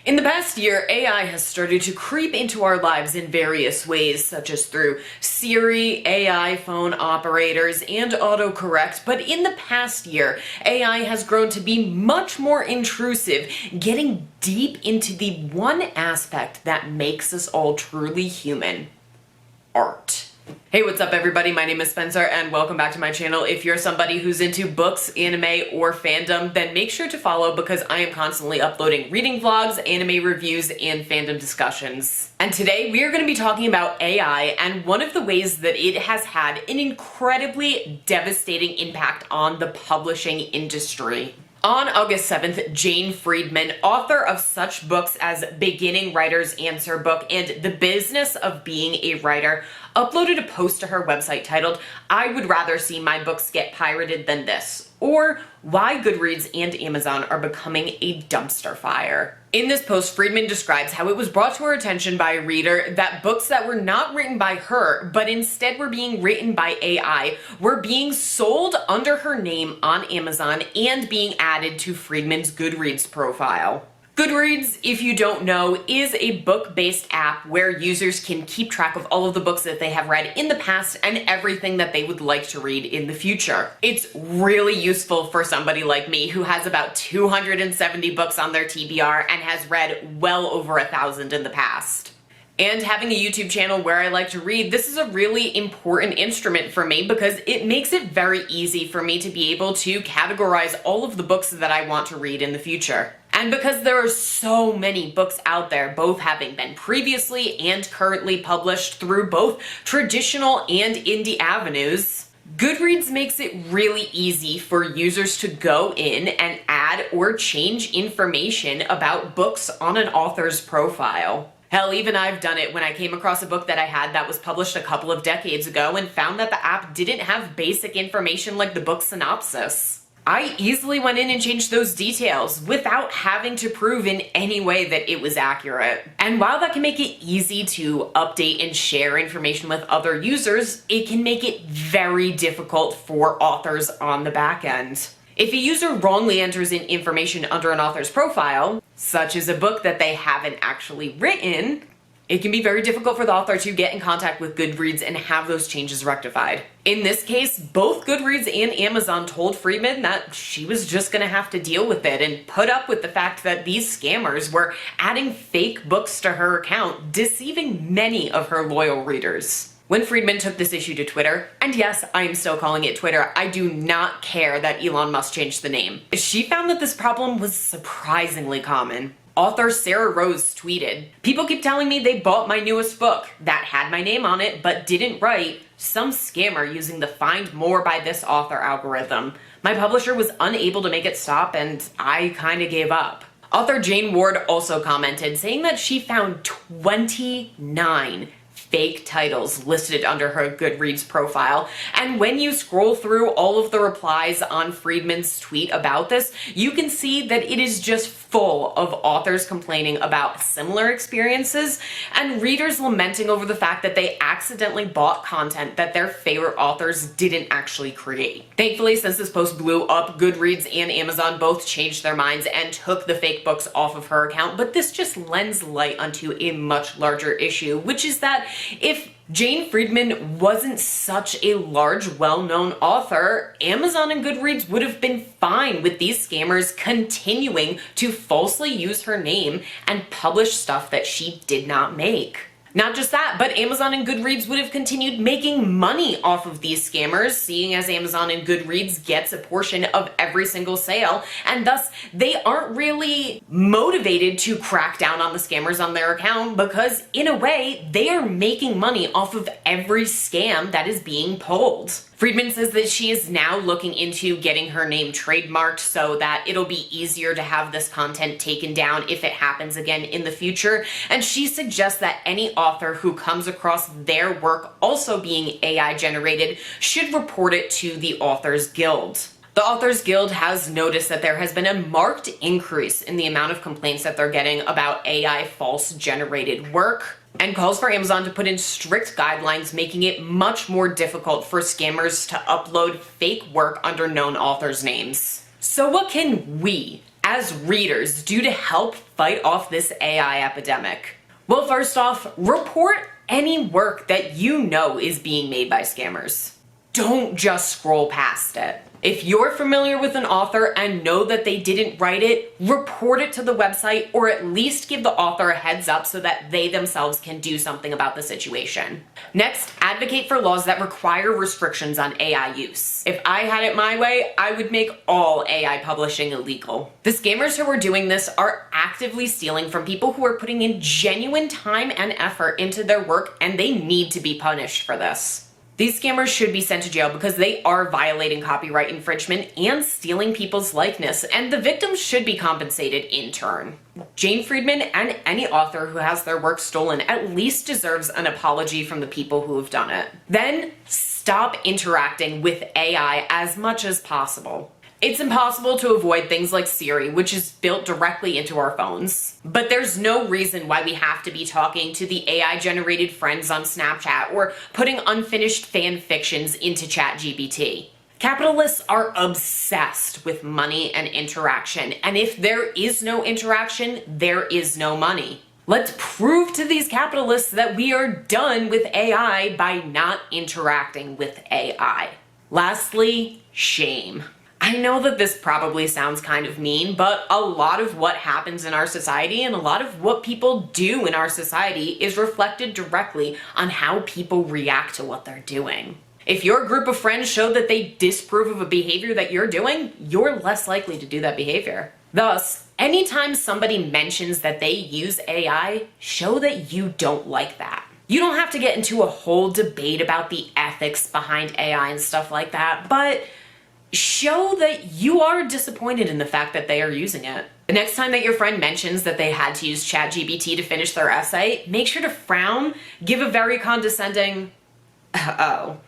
In the past year, AI has started to creep into our lives in various ways, such as through Siri, AI phone operators, and autocorrect, but in the past year, AI has grown to be much more intrusive, getting deep into the one aspect that makes us all truly human: art. Hey, what's up everybody? My name is Spencer and welcome back to my channel. If you're somebody who's into books, anime, or fandom, then make sure to follow because I am constantly uploading reading vlogs, anime reviews, and fandom discussions. And today we are going to be talking about AI and one of the ways that it has had an incredibly devastating impact on the publishing industry. On August 7th, Jane Friedman, author of such books as Beginning Writer's Answer Book and The Business of Being a Writer, uploaded a post to her website titled, "I would rather see my books get pirated than this," or Why Goodreads and Amazon are becoming a dumpster fire. In this post, Friedman describes how it was brought to her attention by a reader that books that were not written by her, but instead were being written by AI, were being sold under her name on Amazon and being added to Friedman's Goodreads profile. Goodreads, if you don't know, is a book-based app where users can keep track of all of the books that they have read in the past and everything that they would like to read in the future. It's really useful for somebody like me who has about 270 books on their TBR and has read well over 1,000 in the past. And having a YouTube channel where I like to read, this is a really important instrument for me because it makes it very easy for me to be able to categorize all of the books that I want to read in the future. And because there are so many books out there, both having been previously and currently published through both traditional and indie avenues, Goodreads makes it really easy for users to go in and add or change information about books on an author's profile. Hell, even I've done it when I came across a book that I had that was published a couple of decades ago and found that the app didn't have basic information like the book synopsis. I easily went in and changed those details without having to prove in any way that it was accurate. And while that can make it easy to update and share information with other users, it can make it very difficult for authors on the back end. If a user wrongly enters in information under an author's profile, such as a book that they haven't actually written, it can be very difficult for the author to get in contact with Goodreads and have those changes rectified. In this case, both Goodreads and Amazon told Friedman that she was just gonna have to deal with it and put up with the fact that these scammers were adding fake books to her account, deceiving many of her loyal readers. When Friedman took this issue to Twitter, and yes, I am still calling it Twitter, I do not care that Elon Musk changed the name, she found that this problem was surprisingly common. Author Sarah Rose tweeted, "People keep telling me they bought my newest book that had my name on it but didn't write. Some scammer using the find more by this author algorithm. My publisher was unable to make it stop and I kinda gave up." Author Jane Ward also commented, saying that she found 29 fake titles listed under her Goodreads profile, and when you scroll through all of the replies on Friedman's tweet about this, you can see that it is just full of authors complaining about similar experiences and readers lamenting over the fact that they accidentally bought content that their favorite authors didn't actually create. Thankfully, since this post blew up, Goodreads and Amazon both changed their minds and took the fake books off of her account, but this just lends light onto a much larger issue, which is that if Jane Friedman wasn't such a large, well-known author, Amazon and Goodreads would have been fine with these scammers continuing to falsely use her name and publish stuff that she did not make. Not just that, but Amazon and Goodreads would have continued making money off of these scammers, seeing as Amazon and Goodreads gets a portion of every single sale, and thus they aren't really motivated to crack down on the scammers on their account because, in a way, they are making money off of every scam that is being pulled. Friedman says that she is now looking into getting her name trademarked so that it'll be easier to have this content taken down if it happens again in the future, and she suggests that any author who comes across their work also being AI generated should report it to the Authors Guild. The Authors Guild has noticed that there has been a marked increase in the amount of complaints that they're getting about AI false generated work, and calls for Amazon to put in strict guidelines making it much more difficult for scammers to upload fake work under known authors' names. So what can we, as readers do to help fight off this AI epidemic? Well, first off, report any work that you know is being made by scammers. Don't just scroll past it. If you're familiar with an author and know that they didn't write it, report it to the website or at least give the author a heads up so that they themselves can do something about the situation. Next, advocate for laws that require restrictions on AI use. If I had it my way, I would make all AI publishing illegal. The scammers who are doing this are actively stealing from people who are putting in genuine time and effort into their work, and they need to be punished for this. These scammers should be sent to jail because they are violating copyright infringement and stealing people's likeness, and the victims should be compensated in turn. Jane Friedman and any author who has their work stolen at least deserves an apology from the people who have done it. Then stop interacting with AI as much as possible. It's impossible to avoid things like Siri, which is built directly into our phones. But there's no reason why we have to be talking to the AI-generated friends on Snapchat or putting unfinished fan fictions into ChatGPT. Capitalists are obsessed with money and interaction, and if there is no interaction, there is no money. Let's prove to these capitalists that we are done with AI by not interacting with AI. Lastly, shame. I know that this probably sounds kind of mean, but a lot of what happens in our society and a lot of what people do in our society is reflected directly on how people react to what they're doing. If your group of friends show that they disapprove of a behavior that you're doing, you're less likely to do that behavior. Thus, anytime somebody mentions that they use AI, show that you don't like that. You don't have to get into a whole debate about the ethics behind AI and stuff like that, but show that you are disappointed in the fact that they are using it. The next time that your friend mentions that they had to use ChatGPT to finish their essay, make sure to frown, give a very condescending, oh,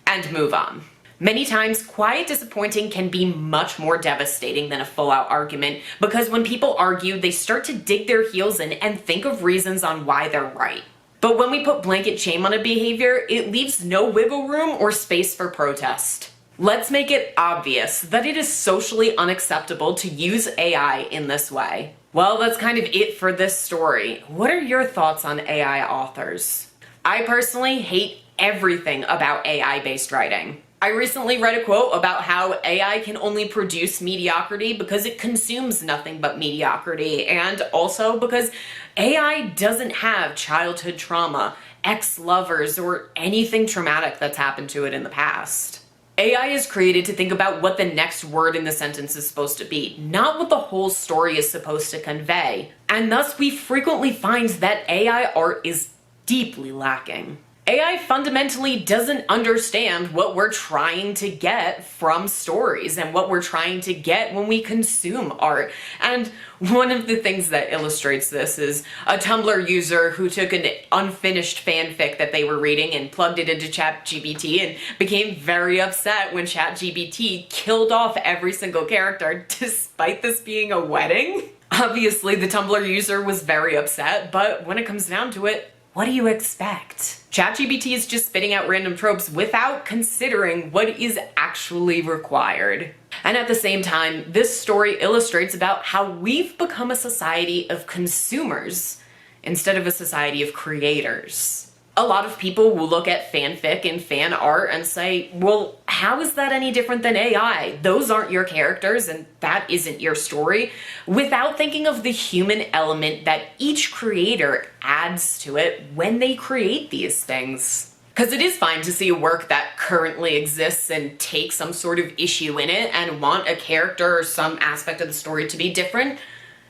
and move on. Many times, quiet disappointing can be much more devastating than a full-out argument, because when people argue, they start to dig their heels in and think of reasons on why they're right. But when we put blanket shame on a behavior, it leaves no wiggle room or space for protest. Let's make it obvious that it is socially unacceptable to use AI in this way. Well, that's kind of it for this story. What are your thoughts on AI authors? I personally hate everything about AI-based writing. I recently read a quote about how AI can only produce mediocrity because it consumes nothing but mediocrity, and also because AI doesn't have childhood trauma, ex-lovers, or anything traumatic that's happened to it in the past. AI is created to think about what the next word in the sentence is supposed to be, not what the whole story is supposed to convey. And thus we frequently find that AI art is deeply lacking. AI fundamentally doesn't understand what we're trying to get from stories and what we're trying to get when we consume art. And one of the things that illustrates this is a Tumblr user who took an unfinished fanfic that they were reading and plugged it into ChatGPT and became very upset when ChatGPT killed off every single character despite this being a wedding. Obviously, the Tumblr user was very upset, but when it comes down to it, what do you expect? ChatGPT is just spitting out random tropes without considering what is actually required. And at the same time, this story illustrates about how we've become a society of consumers instead of a society of creators. A lot of people will look at fanfic and fan art and say, well, how is that any different than AI? Those aren't your characters and that isn't your story, without thinking of the human element that each creator adds to it when they create these things. Because it is fine to see a work that currently exists and take some sort of issue in it and want a character or some aspect of the story to be different.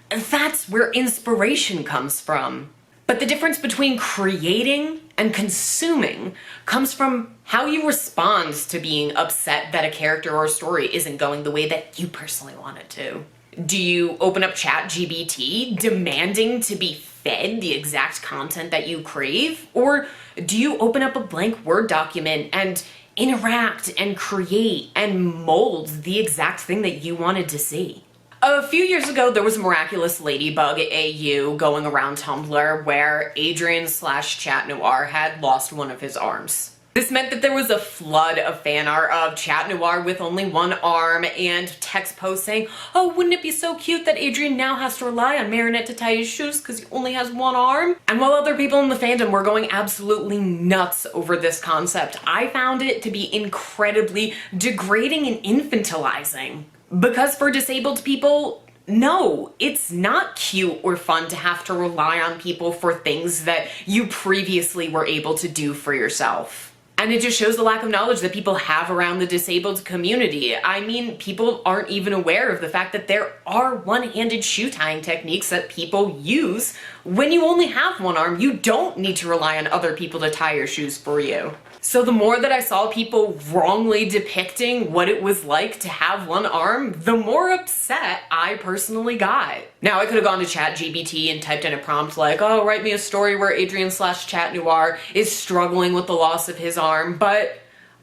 That's where inspiration comes from. But the difference between creating and consuming comes from how you respond to being upset that a character or a story isn't going the way that you personally want it to. Do you open up ChatGPT demanding to be fed the exact content that you crave? Or do you open up a blank Word document and interact and create and mold the exact thing that you wanted to see? A few years ago, there was a Miraculous Ladybug AU going around Tumblr where Adrian/Chat Noir had lost one of his arms. This meant that there was a flood of fan art of Chat Noir with only one arm and text posts saying, oh, wouldn't it be so cute that Adrian now has to rely on Marinette to tie his shoes because he only has one arm? And while other people in the fandom were going absolutely nuts over this concept, I found it to be incredibly degrading and infantilizing. Because for disabled people, no, it's not cute or fun to have to rely on people for things that you previously were able to do for yourself. And it just shows the lack of knowledge that people have around the disabled community. I mean, people aren't even aware of the fact that there are one-handed shoe tying techniques that people use when you only have one arm. You don't need to rely on other people to tie your shoes for you. So the more that I saw people wrongly depicting what it was like to have one arm, the more upset I personally got. Now, I could have gone to ChatGPT and typed in a prompt like, oh, write me a story where Adrian/Chat Noir is struggling with the loss of his arm, but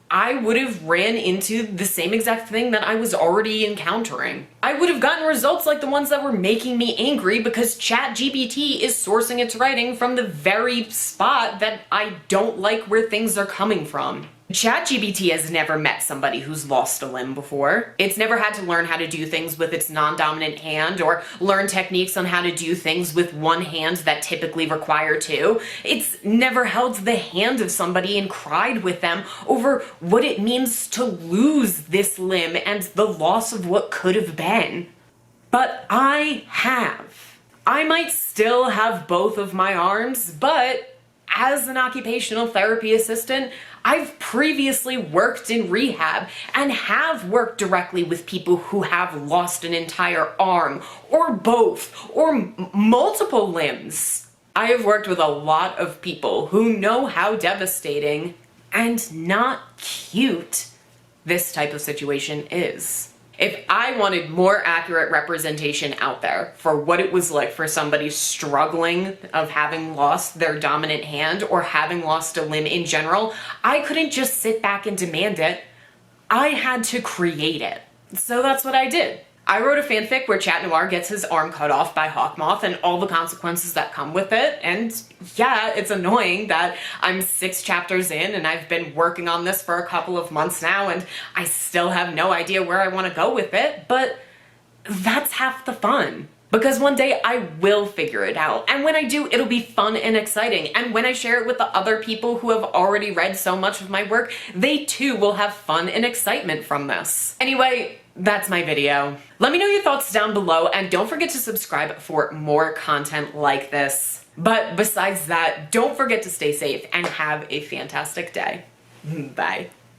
I would have ran into the same exact thing that I was already encountering. I would have gotten results like the ones that were making me angry because ChatGPT is sourcing its writing from the very spot that I don't like where things are coming from. ChatGPT has never met somebody who's lost a limb before. It's never had to learn how to do things with its non-dominant hand or learn techniques on how to do things with one hand that typically require two. It's never held the hand of somebody and cried with them over what it means to lose this limb and the loss of what could have been. But I have. I might still have both of my arms, but as an occupational therapy assistant, I've previously worked in rehab and have worked directly with people who have lost an entire arm, or both, or multiple limbs. I have worked with a lot of people who know how devastating and not cute this type of situation is. If I wanted more accurate representation out there for what it was like for somebody struggling of having lost their dominant hand or having lost a limb in general, I couldn't just sit back and demand it. I had to create it. So that's what I did. I wrote a fanfic where Chat Noir gets his arm cut off by Hawkmoth and all the consequences that come with it. And yeah, it's annoying that I'm 6 chapters in and I've been working on this for a couple of months now and I still have no idea where I want to go with it, but that's half the fun. Because one day I will figure it out, and when I do, it'll be fun and exciting, and when I share it with the other people who have already read so much of my work, they too will have fun and excitement from this. Anyway, that's my video. Let me know your thoughts down below, and don't forget to subscribe for more content like this. But besides that, don't forget to stay safe and have a fantastic day. Bye.